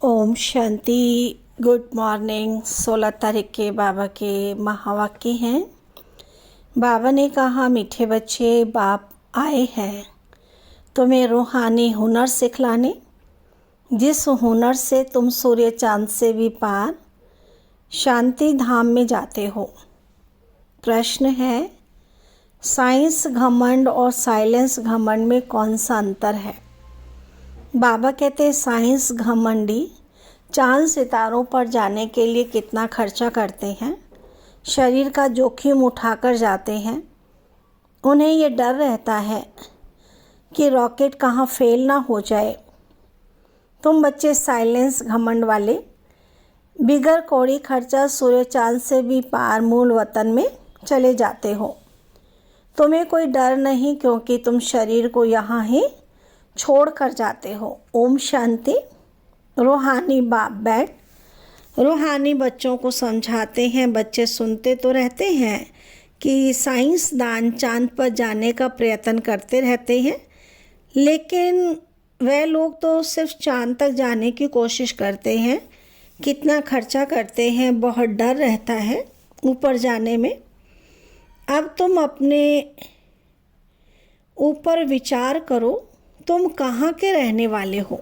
Om Shanti. Good morning. 16 तारीख के बाबा के महावाक्य हैं। बाबा ने कहा, मीठे बच्चे, बाप आए हैं तुम्हें रूहानी हुनर सिखलाने, जिस हुनर से तुम सूर्य चांद से भी पार शांति धाम में जाते हो। प्रश्न है, साइंस घमंड और साइलेंस घमंड में कौन सा अंतर है? बाबा कहते हैं, साइंस घमंडी चांद सितारों पर जाने के लिए कितना खर्चा करते हैं, शरीर का जोखिम उठाकर जाते हैं। उन्हें ये डर रहता है कि रॉकेट कहाँ फेल ना हो जाए। तुम बच्चे साइलेंस घमंड वाले बिगर कौड़ी खर्चा सूर्य चांद से भी पार मूल वतन में चले जाते हो। तुम्हें कोई डर नहीं, क्योंकि तुम शरीर को यहाँ ही छोड़ कर जाते हो। ओम शांति। रूहानी बाप बैठ रूहानी बच्चों को समझाते हैं। बच्चे सुनते तो रहते हैं कि साइंसदान चांद पर जाने का प्रयत्न करते रहते हैं, लेकिन वह लोग तो सिर्फ चांद तक जाने की कोशिश करते हैं। कितना खर्चा करते हैं, बहुत डर रहता है ऊपर जाने में। अब तुम अपने ऊपर विचार करो, तुम कहाँ के रहने वाले हो?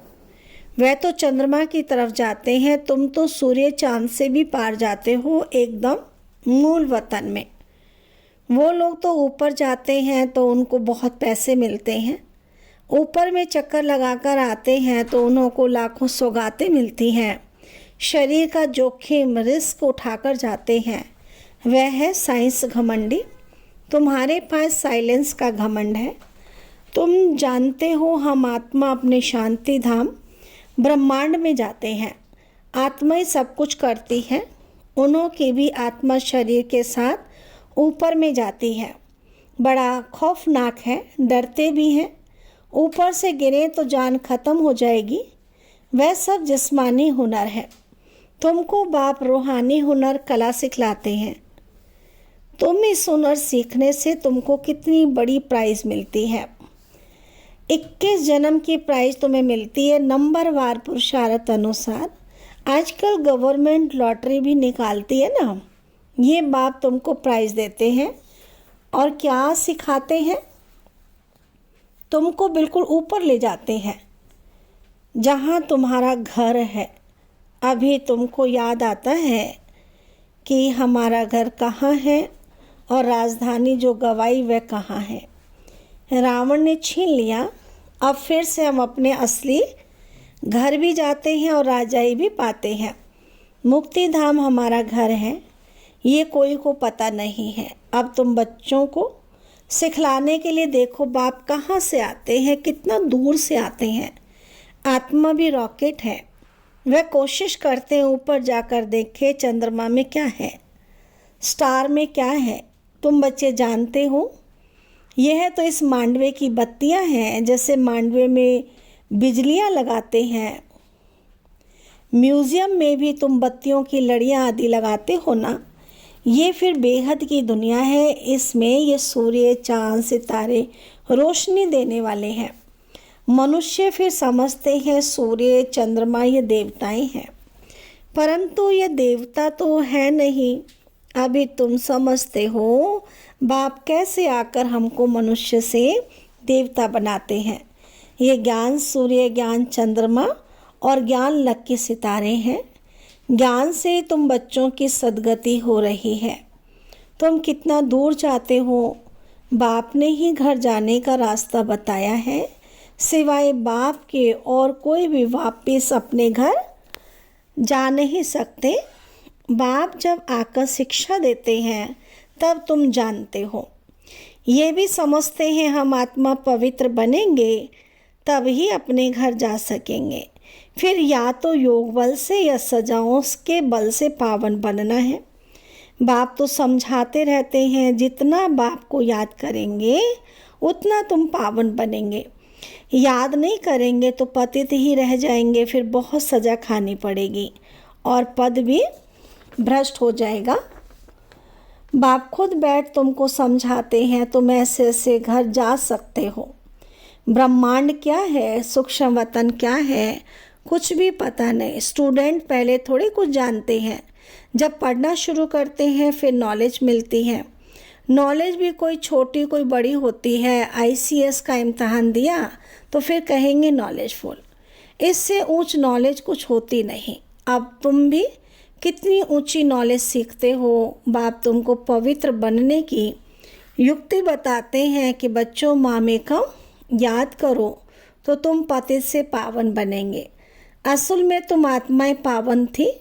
वह तो चंद्रमा की तरफ जाते हैं, तुम तो सूर्य चांद से भी पार जाते हो, एकदम मूल वतन में। वो लोग तो ऊपर जाते हैं तो उनको बहुत पैसे मिलते हैं, ऊपर में चक्कर लगाकर आते हैं तो उनको लाखों सौगातें मिलती हैं। शरीर का जोखिम रिस्क उठाकर जाते हैं। वह है साइंस घमंडी। तुम्हारे पास साइलेंस का घमंड है। तुम जानते हो हम आत्मा अपने शांति धाम ब्रह्मांड में जाते हैं। आत्मा ही सब कुछ करती है। उन्हों की भी आत्मा शरीर के साथ ऊपर में जाती है। बड़ा खौफनाक है, डरते भी हैं। ऊपर से गिरे तो जान खत्म हो जाएगी। वह सब जिस्मानी हुनर है। तुमको बाप रूहानी हुनर कला सिखलाते हैं। तुम इस हुनर सीखने से तुमको कितनी बड़ी प्राइज़ मिलती है। 21 जन्म की प्राइज़ तुम्हें मिलती है नंबरवार पुरुषार्थ अनुसार। आजकल गवर्नमेंट लॉटरी भी निकालती है ना, ये बाप तुमको प्राइज़ देते हैं। और क्या सिखाते हैं? तुमको बिल्कुल ऊपर ले जाते हैं, जहाँ तुम्हारा घर है। अभी तुमको याद आता है कि हमारा घर कहाँ है और राजधानी जो गवाई वह कहाँ है। रावण ने छीन लिया। अब फिर से हम अपने असली घर भी जाते हैं और राजाई भी पाते हैं। मुक्ति धाम हमारा घर है, ये कोई को पता नहीं है। अब तुम बच्चों को सिखलाने के लिए देखो बाप कहाँ से आते हैं, कितना दूर से आते हैं। आत्मा भी रॉकेट है। वह कोशिश करते हैं ऊपर जाकर देखे चंद्रमा में क्या है, स्टार में क्या है। तुम बच्चे जानते हो, यह तो इस मांडवे की बत्तियां हैं। जैसे मांडवे में बिजलियां लगाते हैं, म्यूज़ियम में भी तुम बत्तियों की लड़ियां आदि लगाते हो ना। ये फिर बेहद की दुनिया है। इसमें ये सूर्य चांद सितारे रोशनी देने वाले हैं। मनुष्य फिर समझते हैं सूर्य चंद्रमा ये देवताएं हैं, परंतु ये देवता तो है नहीं। अभी तुम समझते हो बाप कैसे आकर हमको मनुष्य से देवता बनाते हैं। ये ज्ञान सूर्य, ज्ञान चंद्रमा और ज्ञान लक्की सितारे हैं। ज्ञान से तुम बच्चों की सद्गति हो रही है। तुम कितना दूर जाते हो, बाप ने ही घर जाने का रास्ता बताया है। सिवाय बाप के और कोई भी वापस अपने घर जा नहीं सकते। बाप जब आकर शिक्षा देते हैं तब तुम जानते हो। ये भी समझते हैं हम आत्मा पवित्र बनेंगे तब ही अपने घर जा सकेंगे। फिर या तो योग बल से या सजाओं के बल से पावन बनना है। बाप तो समझाते रहते हैं, जितना बाप को याद करेंगे उतना तुम पावन बनेंगे। याद नहीं करेंगे तो पतित ही रह जाएंगे। फिर बहुत सज़ा खानी पड़ेगी और पद भी भ्रष्ट हो जाएगा। बाप खुद बैठ तुमको समझाते हैं, तुम ऐसे ऐसे घर जा सकते हो। ब्रह्मांड क्या है, सूक्ष्म वतन क्या है, कुछ भी पता नहीं। स्टूडेंट पहले थोड़ी कुछ जानते हैं, जब पढ़ना शुरू करते हैं फिर नॉलेज मिलती है। नॉलेज भी कोई छोटी कोई बड़ी होती है। आईसीएस का इम्तहान दिया तो फिर कहेंगे नॉलेजफुल, इससे ऊंच नॉलेज कुछ होती नहीं। अब तुम भी कितनी ऊंची नॉलेज सीखते हो। बाप तुमको पवित्र बनने की युक्ति बताते हैं कि बच्चों मामे का याद करो तो तुम पतित से पावन बनेंगे। असल में तुम आत्माएं पावन थी,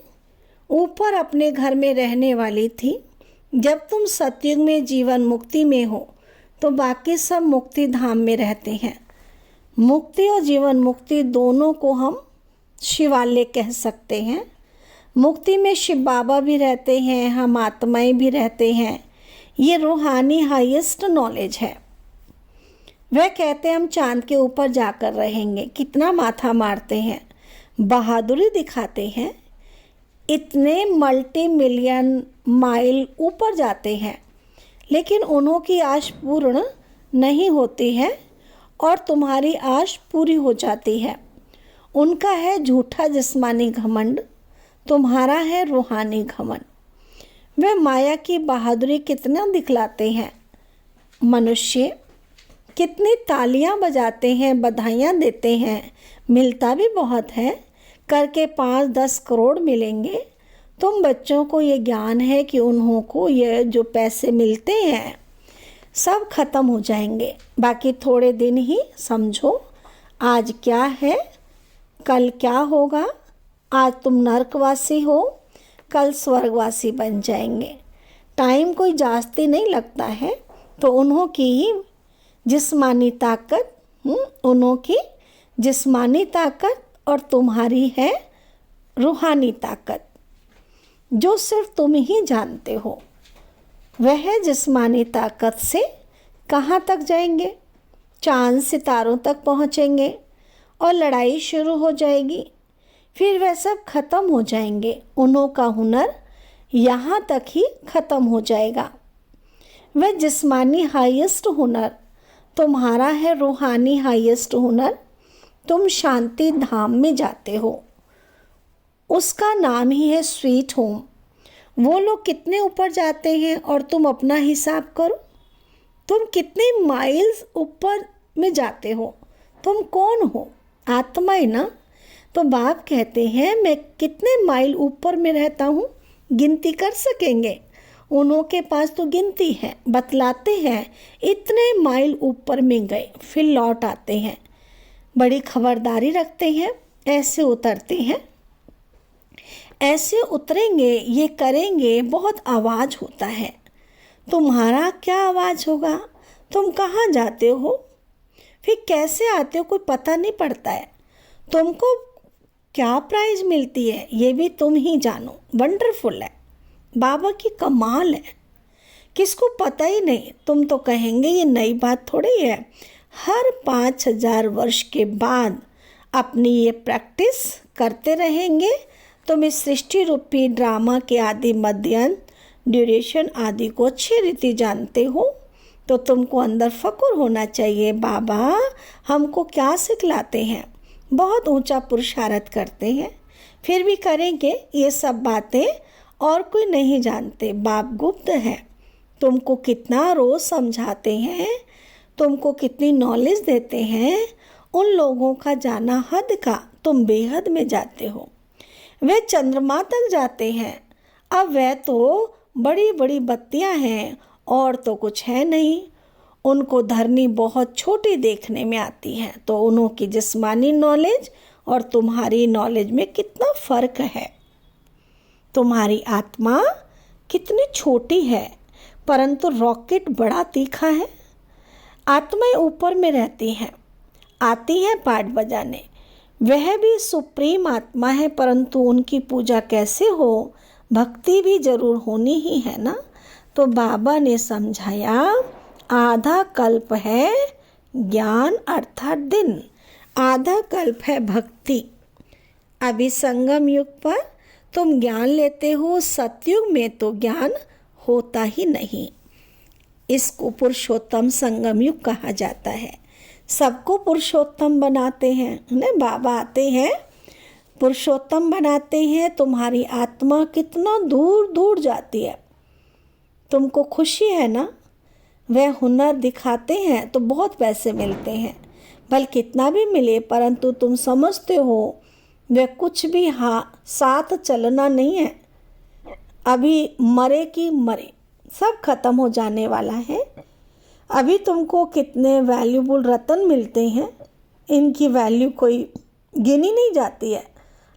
ऊपर अपने घर में रहने वाली थी। जब तुम सतयुग में जीवन मुक्ति में हो तो बाकी सब मुक्ति धाम में रहते हैं। मुक्ति और जीवन मुक्ति दोनों को हम शिवालय कह सकते हैं। मुक्ति में शिव बाबा भी रहते हैं, हम आत्माएं भी रहते हैं। ये रूहानी हाईएस्ट नॉलेज है। वह कहते हैं हम चांद के ऊपर जाकर रहेंगे। कितना माथा मारते हैं, बहादुरी दिखाते हैं, इतने मल्टी मिलियन माइल ऊपर जाते हैं, लेकिन उन्हों की आश पूर्ण नहीं होती है और तुम्हारी आश पूरी हो जाती है। उनका है झूठा जिस्मानी घमंड, तुम्हारा है रूहानी घमंड। वे माया की बहादुरी कितना दिखलाते हैं। मनुष्य कितनी तालियां बजाते हैं, बधाइयां देते हैं, मिलता भी बहुत है, करके 5-10 करोड़ मिलेंगे। तुम बच्चों को ये ज्ञान है कि उन्हों को ये जो पैसे मिलते हैं सब खत्म हो जाएंगे, बाकी थोड़े दिन ही समझो। आज क्या है कल क्या होगा। आज तुम नरकवासी हो, कल स्वर्गवासी बन जाएंगे। टाइम कोई जास्ती नहीं लगता है। तो उन्हों की ही जिस्मानी ताकत, उन्हों की जिस्मानी ताकत और तुम्हारी है रूहानी ताकत, जो सिर्फ तुम ही जानते हो। वह जिस्मानी ताकत से कहाँ तक जाएंगे? चांद सितारों तक पहुँचेंगे और लड़ाई शुरू हो जाएगी। फिर वह सब खत्म हो जाएंगे। उन्हों का हुनर यहाँ तक ही खत्म हो जाएगा। वह जिस्मानी हाईएस्ट हुनर तुम्हारा है, रूहानी हाईएस्ट हुनर। तुम शांति धाम में जाते हो, उसका नाम ही है स्वीट होम। वो लोग कितने ऊपर जाते हैं और तुम अपना हिसाब करो, तुम कितने माइल्स ऊपर में जाते हो। तुम कौन हो? आत्मा ही ना। तो बाप कहते हैं मैं कितने माइल ऊपर में रहता हूँ, गिनती कर सकेंगे? उन्हों के पास तो गिनती है, बतलाते हैं इतने माइल ऊपर में गए, फिर लौट आते हैं। बड़ी खबरदारी रखते हैं, ऐसे उतरते हैं, ऐसे उतरेंगे, ये करेंगे। बहुत आवाज़ होता है। तुम्हारा क्या आवाज़ होगा? तुम कहाँ जाते हो, फिर कैसे आते हो, कोई पता नहीं पड़ता है। तुमको क्या प्राइज़ मिलती है ये भी तुम ही जानो। वंडरफुल है, बाबा की कमाल है, किसको पता ही नहीं। तुम तो कहेंगे ये नई बात थोड़ी है। हर 5000 वर्ष के बाद अपनी ये प्रैक्टिस करते रहेंगे। तुम इस सृष्टि रूपी ड्रामा के आदि मध्य ड्यूरेशन आदि को अच्छी रीति जानते हो, तो तुमको अंदर फ़क्र होना चाहिए। बाबा हमको क्या सिखलाते हैं? बहुत ऊंचा पुरुषार्थ करते हैं, फिर भी करेंगे ये सब बातें और कोई नहीं जानते। बाप गुप्त है, तुमको कितना रोज़ समझाते हैं, तुमको कितनी नॉलेज देते हैं। उन लोगों का जाना हद का, तुम बेहद में जाते हो। वे चंद्रमा तक जाते हैं, अब वह तो बड़ी बड़ी बत्तियां हैं और तो कुछ है नहीं। उनको धरनी बहुत छोटी देखने में आती है। तो उन्हों की जिस्मानी नॉलेज और तुम्हारी नॉलेज में कितना फ़र्क है। तुम्हारी आत्मा कितनी छोटी है, परंतु रॉकेट बड़ा तीखा है। आत्माएं ऊपर में रहती हैं, आती हैं पाठ बजाने। वह भी सुप्रीम आत्मा है, परंतु उनकी पूजा कैसे हो? भक्ति भी जरूर होनी ही है ना। तो बाबा ने समझाया आधा कल्प है ज्ञान अर्थात दिन, आधा कल्प है भक्ति। अभी संगम युग पर तुम ज्ञान लेते हो, सतयुग में तो ज्ञान होता ही नहीं। इसको पुरुषोत्तम संगम युग कहा जाता है। सबको पुरुषोत्तम बनाते हैं ना। बाबा आते हैं पुरुषोत्तम बनाते हैं, तुम्हारी आत्मा कितना दूर दूर जाती है। तुमको खुशी है ना, वह हुनर दिखाते हैं तो बहुत पैसे मिलते हैं, भले कितना भी मिले, परंतु तुम समझते हो वह कुछ भी साथ चलना नहीं है। अभी मरे की मरे, सब खत्म हो जाने वाला है। अभी तुमको कितने वैल्यूबल रत्न मिलते हैं, इनकी वैल्यू कोई गिनी नहीं जाती है।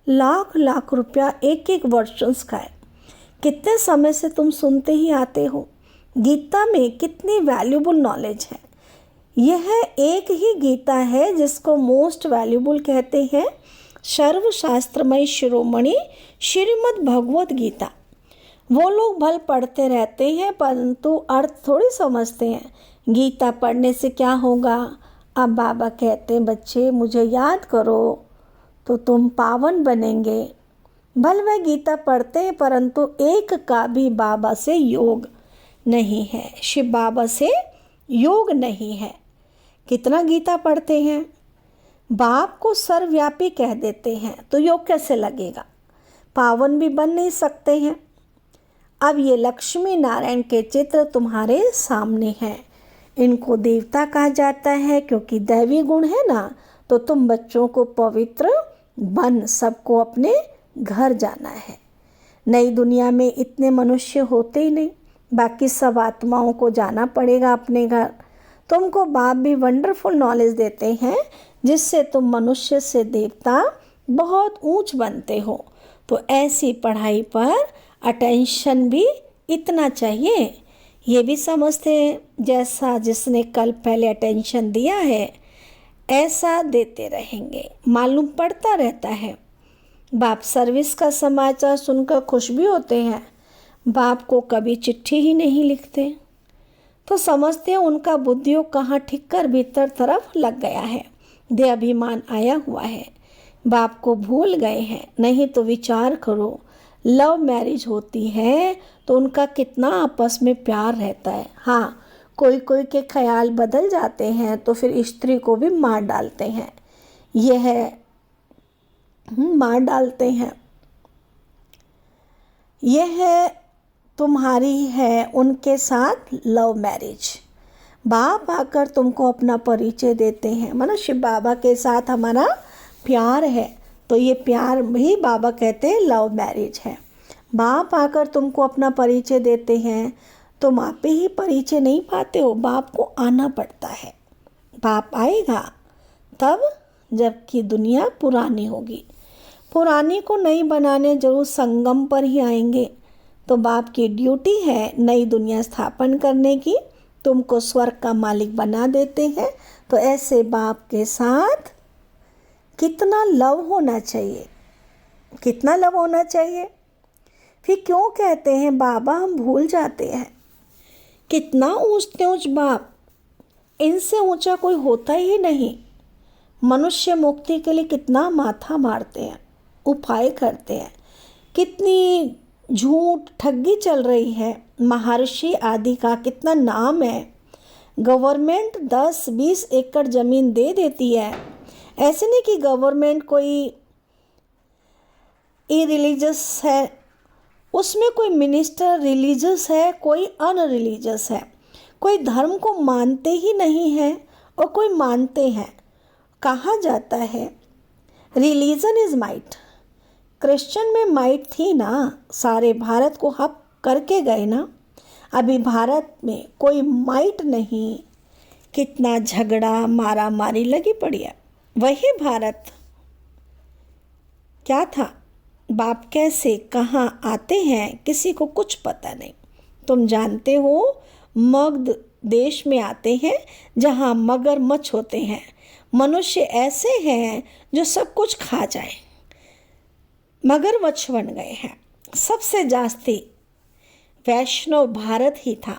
लाख लाख रुपया एक एक वर्षंस का है। कितने समय से तुम सुनते ही आते हो। गीता में कितनी वैल्यूबल नॉलेज है। यह एक ही गीता है जिसको मोस्ट वैल्यूबल कहते हैं, सर्वशास्त्रमय शिरोमणि श्रीमद् भगवत गीता। वो लोग भल पढ़ते रहते हैं परंतु अर्थ थोड़ी समझते हैं। गीता पढ़ने से क्या होगा। अब बाबा कहते हैं बच्चे मुझे याद करो तो तुम पावन बनेंगे। भल वह गीता पढ़ते हैं परंतु एक का भी बाबा से योग नहीं है, शिव बाबा से योग नहीं है। कितना गीता पढ़ते हैं, बाप को सर्वव्यापी कह देते हैं तो योग कैसे लगेगा। पावन भी बन नहीं सकते हैं। अब ये लक्ष्मी नारायण के चित्र तुम्हारे सामने हैं। इनको देवता कहा जाता है क्योंकि दैवी गुण है ना, तो तुम बच्चों को पवित्र बन सबको अपने घर जाना है। नई दुनिया में इतने मनुष्य होते ही नहीं, बाकी सब आत्माओं को जाना पड़ेगा अपने घर। तुमको बाप भी वंडरफुल नॉलेज देते हैं जिससे तुम मनुष्य से देवता बहुत ऊंच बनते हो। तो ऐसी पढ़ाई पर अटेंशन भी इतना चाहिए। ये भी समझते हैं जैसा जिसने कल पहले अटेंशन दिया है ऐसा देते रहेंगे, मालूम पड़ता रहता है। बाप सर्विस का समाचार सुनकर खुश भी होते हैं। बाप को कभी चिट्ठी ही नहीं लिखते तो समझते हैं उनका बुद्धियों कहाँ ठीक कर भीतर तरफ लग गया है, दे अभिमान आया हुआ है, बाप को भूल गए हैं। नहीं तो विचार करो, लव मैरिज होती है तो उनका कितना आपस में प्यार रहता है। हाँ, कोई कोई के ख्याल बदल जाते हैं तो फिर स्त्री को भी मार डालते हैं। यह मार डालते हैं। यह तुम्हारी है उनके साथ लव मैरिज। बाप आकर तुमको अपना परिचय देते हैं, माना शिव बाबा के साथ हमारा प्यार है तो ये प्यार भी बाबा कहते हैं लव मैरिज है। बाप आकर तुमको अपना परिचय देते हैं, तुम आप ही परिचय नहीं पाते हो, बाप को आना पड़ता है। बाप आएगा तब जबकि दुनिया पुरानी होगी। पुरानी को नई बनाने जरूर संगम पर ही आएंगे। तो बाप की ड्यूटी है नई दुनिया स्थापन करने की। तुमको स्वर्ग का मालिक बना देते हैं। तो ऐसे बाप के साथ कितना लव होना चाहिए, कितना लव होना चाहिए। फिर क्यों कहते हैं बाबा हम भूल जाते हैं। कितना ऊंचते ऊंच बाप, इनसे ऊंचा कोई होता ही नहीं। मनुष्य मुक्ति के लिए कितना माथा मारते हैं, उपाय करते हैं। कितनी झूठ ठगी चल रही है। महर्षि आदि का कितना नाम है। गवर्नमेंट 10-20 एकड़ ज़मीन दे देती है। ऐसे नहीं कि गवर्नमेंट कोई इरिलीजियस है, उसमें कोई मिनिस्टर रिलीजियस है, कोई अनरिलीजियस है। कोई धर्म को मानते ही नहीं है और कोई मानते हैं। कहा जाता है रिलीजन इज़ माइट। क्रिश्चियन में माइट थी ना, सारे भारत को हक करके गए ना। अभी भारत में कोई माइट नहीं। कितना झगड़ा मारा मारी लगी पड़ी है। वही भारत क्या था, बाप कैसे कहाँ आते हैं किसी को कुछ पता नहीं। तुम जानते हो मगध देश में आते हैं जहाँ मगरमच्छ होते हैं। मनुष्य ऐसे हैं जो सब कुछ खा जाए, मगरमच्छ बन गए हैं। सबसे जास्ती वैष्णव भारत ही था।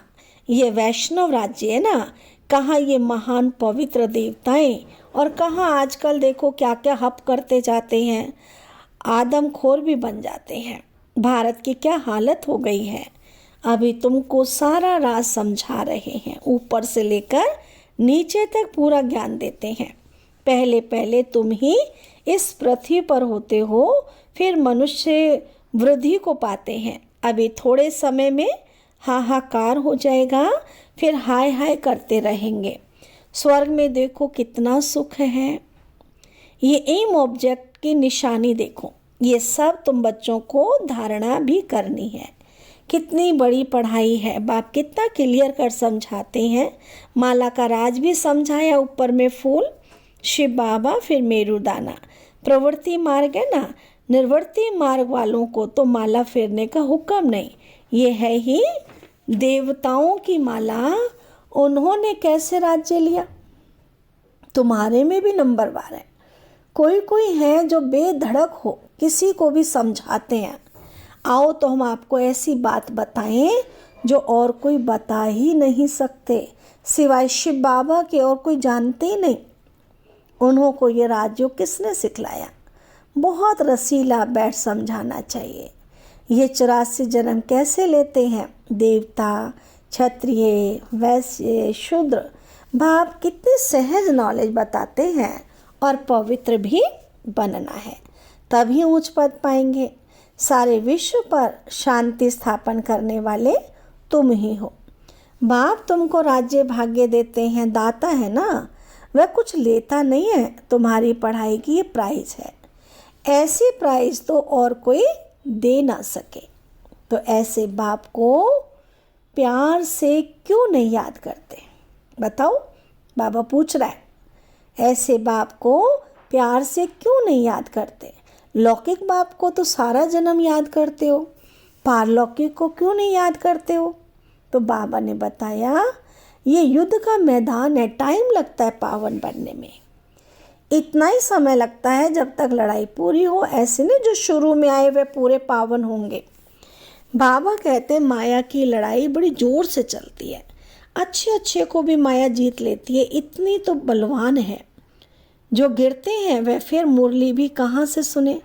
ये वैष्णव राज्य है ना, कहाँ ये महान पवित्र देवताएं और कहाँ आजकल देखो क्या क्या हप करते जाते हैं, आदमखोर भी बन जाते हैं। भारत की क्या हालत हो गई है। अभी तुमको सारा राज समझा रहे हैं, ऊपर से लेकर नीचे तक पूरा ज्ञान देते हैं। पहले पहले तुम ही इस पृथ्वी पर होते हो, फिर मनुष्य वृद्धि को पाते हैं। अभी थोड़े समय में हाहाकार हो जाएगा, फिर हाय हाय करते रहेंगे। स्वर्ग में देखो कितना सुख है। ये एम ऑब्जेक्ट की निशानी देखो, ये सब तुम बच्चों को धारणा भी करनी है। कितनी बड़ी पढ़ाई है, बाप कितना क्लियर कर समझाते हैं। माला का राज भी समझाया, ऊपर में फूल शिव बाबा, फिर मेरुदाना। प्रवृत्ति मार्ग है ना, निर्वृत्ति मार्ग वालों को तो माला फेरने का हुक्म नहीं। ये है ही देवताओं की माला। उन्होंने कैसे राज्य लिया? तुम्हारे में भी नंबरवार है। कोई कोई है जो बेधड़क हो, किसी को भी समझाते हैं। आओ तो हम आपको ऐसी बात बताएं जो और कोई बता ही नहीं सकते, सिवाय शिव बाबा के और कोई जानते ही नहीं। उन्हों को ये राजयोग किसने सिखलाया? बहुत रसीला बैठ समझाना चाहिए। ये 84 जन्म कैसे लेते हैं? देवता, क्षत्रिय, वैश्य, शूद्र। बाप कितने सहज नॉलेज बताते हैं। और पवित्र भी बनना है, तभी ऊंच पद पाएंगे। सारे विश्व पर शांति स्थापन करने वाले तुम ही हो। बाप तुमको राज्य भाग्य देते हैं, दाता है ना, वह कुछ लेता नहीं है। तुम्हारी पढ़ाई की ये प्राइज है। ऐसी प्राइज तो और कोई दे ना सके। तो ऐसे बाप को प्यार से क्यों नहीं याद करते? बताओ, बाबा पूछ रहा है। ऐसे बाप को प्यार से क्यों नहीं याद करते? लौकिक बाप को तो सारा जन्म याद करते हो, पारलौकिक को क्यों नहीं याद करते हो? तो बाबा ने बताया, ये युद्ध का मैदान है, टाइम लगता है पावन बनने में। इतना ही समय लगता है जब तक लड़ाई पूरी हो। ऐसे नहीं जो शुरू में आए वे पूरे पावन होंगे। बाबा कहते माया की लड़ाई बड़ी जोर से चलती है, अच्छे अच्छे को भी माया जीत लेती है। इतनी तो बलवान है, जो गिरते हैं वह फिर मुरली भी कहाँ से सुने?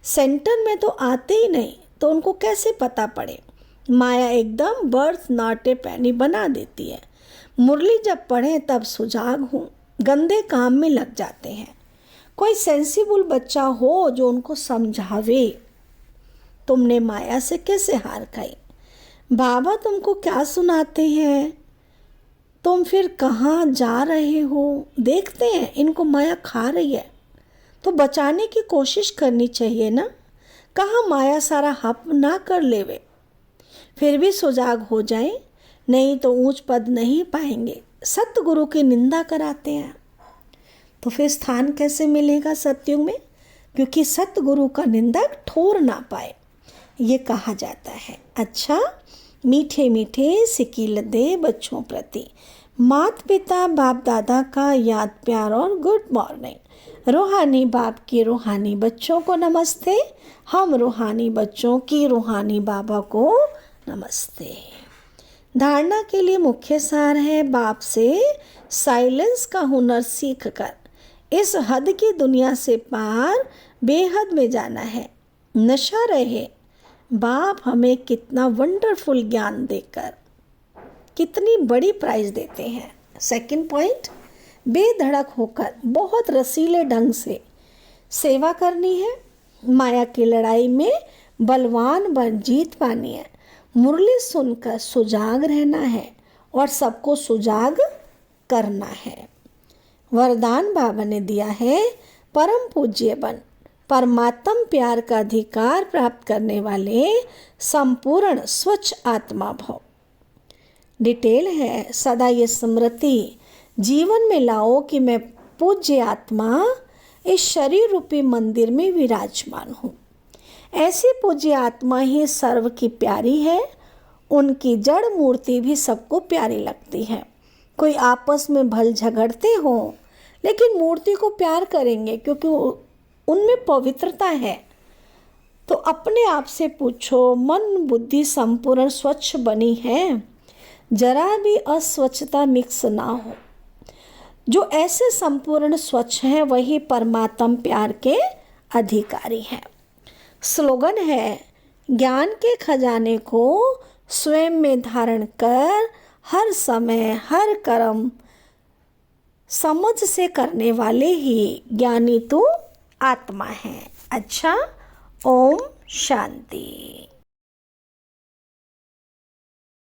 सेंटर में तो आते ही नहीं, तो उनको कैसे पता पड़े? माया एकदम बर्थ नॉट ए पैनी बना देती है। मुरली जब पढ़े तब सुजाग हूँ, गंदे काम में लग जाते हैं। कोई सेंसिबल बच्चा हो जो उनको समझावे। तुमने माया से कैसे हार खाई? बाबा तुमको क्या सुनाते हैं? तुम फिर कहाँ जा रहे हो? देखते हैं इनको माया खा रही है, तो बचाने की कोशिश करनी चाहिए ना। कहाँ माया सारा हप ना कर लेवे। फिर भी सुजाग हो जाए, नहीं तो ऊंच पद नहीं पाएंगे। सतगुरु की निंदा कराते हैं, तो फिर स्थान कैसे मिलेगा सतयुग में? क्योंकि सतगुरु का निंदक ठोर ना पाए, ये कहा जाता है। अच्छा, मीठे मीठे सिकील दे बच्चों प्रति, माता पिता बाप दादा का याद प्यार और गुड मॉर्निंग। रूहानी बाप की रूहानी बच्चों को नमस्ते। हम रूहानी बच्चों की रूहानी बाबा को नमस्ते। धारणा के लिए मुख्य सार है, बाप से साइलेंस का हुनर सीख कर इस हद की दुनिया से पार बेहद में जाना है। नशा रहे। बाप हमें कितना वंडरफुल ज्ञान देकर कितनी बड़ी प्राइज देते हैं। सेकंड पॉइंट, बेधड़क होकर बहुत रसीले ढंग से सेवा करनी है। माया की लड़ाई में बलवान बन जीत पानी है। मुरली सुनकर सुजाग रहना है और सबको सुजाग करना है। वरदान बाबा ने दिया है, परम पूज्य बन, परमात्म प्यार का अधिकार प्राप्त करने वाले संपूर्ण स्वच्छ आत्मा भव। डिटेल है, सदा ये स्मृति जीवन में लाओ कि मैं पूज्य आत्मा इस शरीर रूपी मंदिर में विराजमान हूँ। ऐसी पूज्य आत्मा ही सर्व की प्यारी है। उनकी जड़ मूर्ति भी सबको प्यारी लगती है। कोई आपस में भल झगड़ते हो, लेकिन मूर्ति को प्यार करेंगे क्योंकि उनमें पवित्रता है। तो अपने आप से पूछो, मन बुद्धि संपूर्ण स्वच्छ बनी है? जरा भी अस्वच्छता मिक्स ना हो। जो ऐसे संपूर्ण स्वच्छ हैं वही परमात्म प्यार के अधिकारी हैं। स्लोगन है, ज्ञान के खजाने को स्वयं में धारण कर हर समय हर कर्म समझ से करने वाले ही ज्ञानी तो आत्मा है। अच्छा, ओम शांति।